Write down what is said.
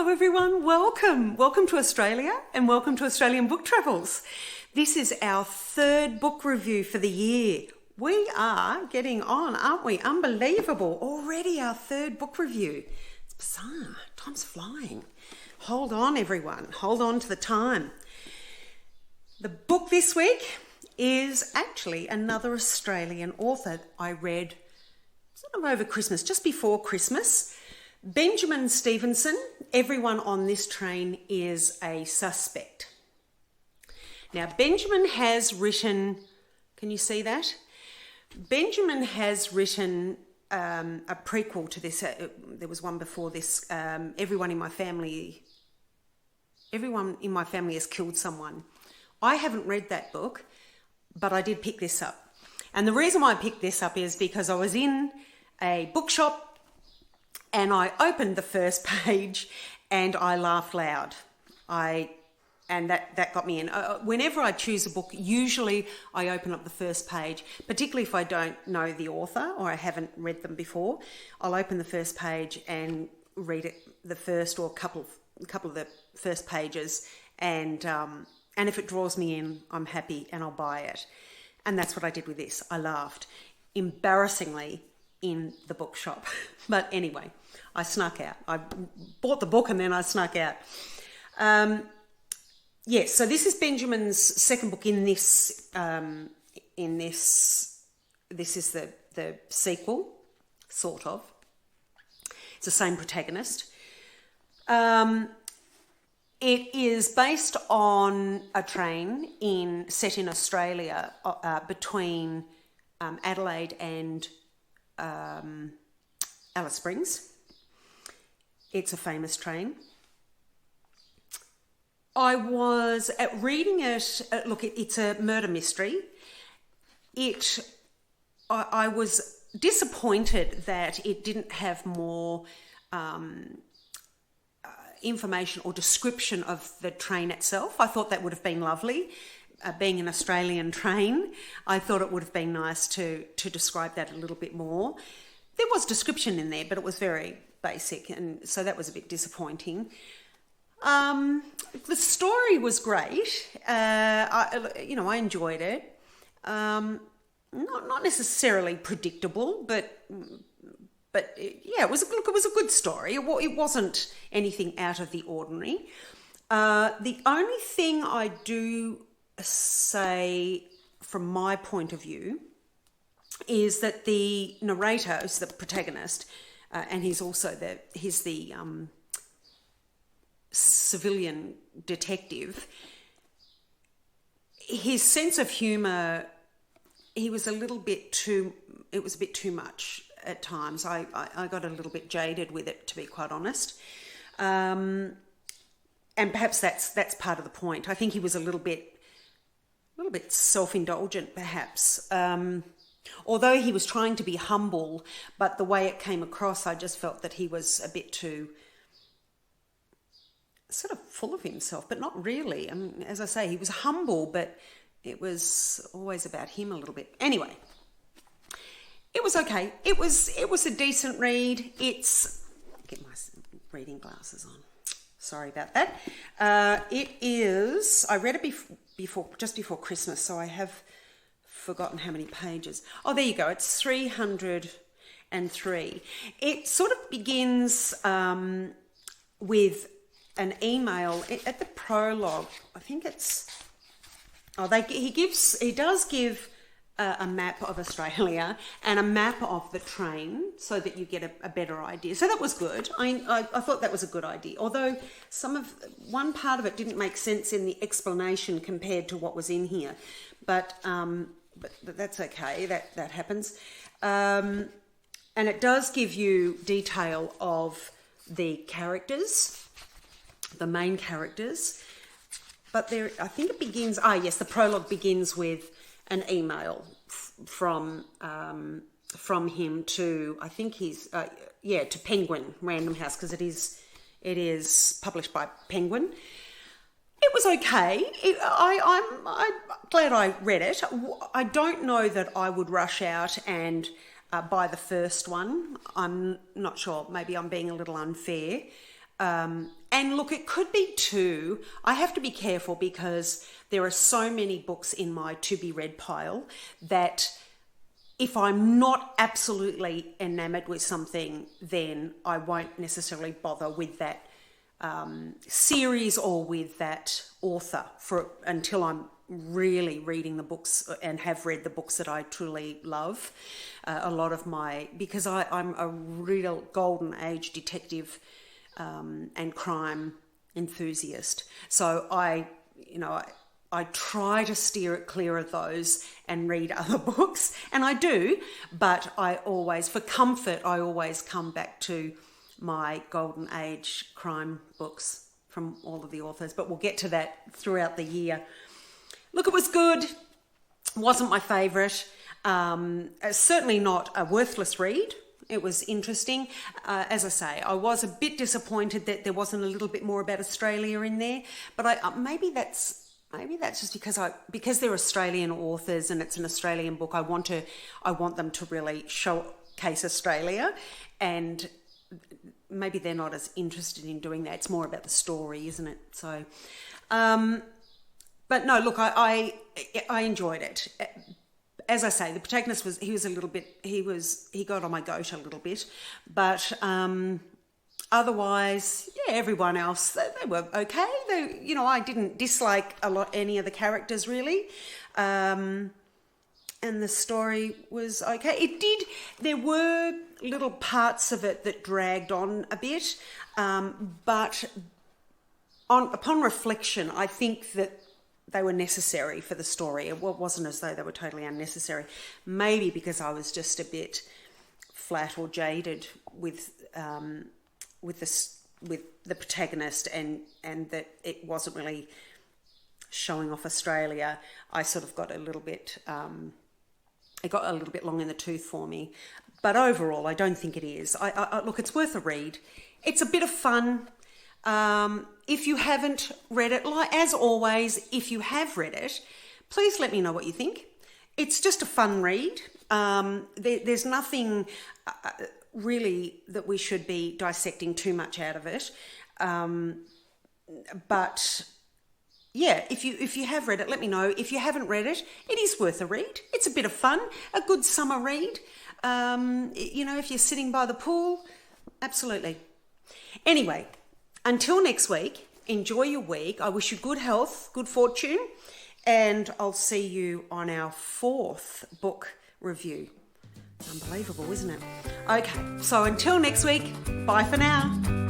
Hello everyone, welcome to Australia and welcome to Australian Book Travels. This is our third book review for the year. We are getting on, aren't we? Unbelievable, already our third book review. It's bizarre, time's flying. Hold on everyone, hold on to the time. The book this week is actually another Australian author I read sort of over Christmas, just before Christmas. Benjamin Stevenson. Everyone on this train is a suspect. Now, Benjamin has written, can you see that? Benjamin has written a prequel to this. There was one before this. Everyone in my family has killed someone. I haven't read that book, but I did pick this up. And the reason why I picked this up is because I was in a bookshop and I opened the first page and I laughed loud. And that got me in. Whenever I choose a book, usually I open up the first page, particularly if I don't know the author or I haven't read them before. I'll open the first page and read it, the first or a couple of the first pages, and if it draws me in, I'm happy and I'll buy it. And that's what I did with this. I laughed embarrassingly in the bookshop. But anyway, I snuck out. I bought the book and then I snuck out. Yes, so this is Benjamin's second book in this. This is the sequel, sort of. It's the same protagonist. It is based on a train set in Australia between Adelaide and Alice Springs. It's a famous train. I was reading it. Look, it's a murder mystery. I was disappointed that it didn't have more information or description of the train itself. I thought that would have been lovely. Being an Australian train, I thought it would have been nice to describe that a little bit more. There was description in there, but it was very basic, and so that was a bit disappointing. The story was great. I enjoyed it. Not necessarily predictable, but yeah, it was a good story. It wasn't anything out of the ordinary. The only thing I do say from my point of view is that the narrator is the protagonist, and he's also the civilian detective. His sense of humour, it was a bit too much at times. I got a little bit jaded with it, to be quite honest. And perhaps that's part of the point. I think he was a little bit self-indulgent, perhaps. Although he was trying to be humble, but the way it came across, I just felt that he was a bit too sort of full of himself, but not really. I mean, as I say, he was humble, but it was always about him a little bit. Anyway, it was okay. It was a decent read. Get my reading glasses on. Sorry about that. It is. I read it just before Christmas, so I have forgotten how many pages. Oh, there you go. It's 303. It sort of begins with an email at the prologue. I think it's. He does give a map of Australia and a map of the train so that you get a better idea. So that was good. I thought that was a good idea. Although one part of it didn't make sense in the explanation compared to what was in here, but that's okay. That happens. And it does give you detail of the characters, the main characters. But I think it begins. The prologue begins with an email from him to, I think he's to Penguin Random House, because it is published by Penguin. It was okay. I'm glad I read it. I don't know that I would rush out and buy the first one. I'm not sure. Maybe I'm being a little unfair. And look, it could be too. I have to be careful because there are so many books in my to be read pile that if I'm not absolutely enamored with something, then I won't necessarily bother with that series or with that author until I'm really reading the books and have read the books that I truly love. Because I'm a real golden age detective and crime enthusiast. So I try to steer it clear of those and read other books, and I do, but for comfort, I always come back to my golden age crime books from all of the authors, but we'll get to that throughout the year. Look, it was good. Wasn't my favourite. Certainly not a worthless read. It was interesting. As I say, I was a bit disappointed that there wasn't a little bit more about Australia in there, but maybe that's just because they're Australian authors and it's an Australian book. I want them to really showcase Australia, and maybe they're not as interested in doing that. It's more about the story, isn't it? So, but no, look, I enjoyed it. As I say, the protagonist he got on my goat a little bit, but otherwise, yeah, everyone else, they were okay. I didn't dislike any of the characters really. And the story was okay. There were little parts of it that dragged on a bit, but upon reflection, I think that they were necessary for the story. It wasn't as though they were totally unnecessary. Maybe because I was just a bit flat or jaded with the protagonist and that it wasn't really showing off Australia. I sort of got a little bit, it got a little bit long in the tooth for me. But overall, I don't think it is. Look, it's worth a read. It's a bit of fun. If you haven't read it, as always, if you have read it, please let me know what you think. It's just a fun read. There's nothing really that we should be dissecting too much out of it. But yeah, if you have read it, let me know. If you haven't read it, it is worth a read. It's a bit of fun, a good summer read. If you're sitting by the pool, absolutely. Anyway, until next week, enjoy your week. I wish you good health, good fortune, and I'll see you on our 4th book review. Unbelievable, isn't it? Okay, so until next week, bye for now.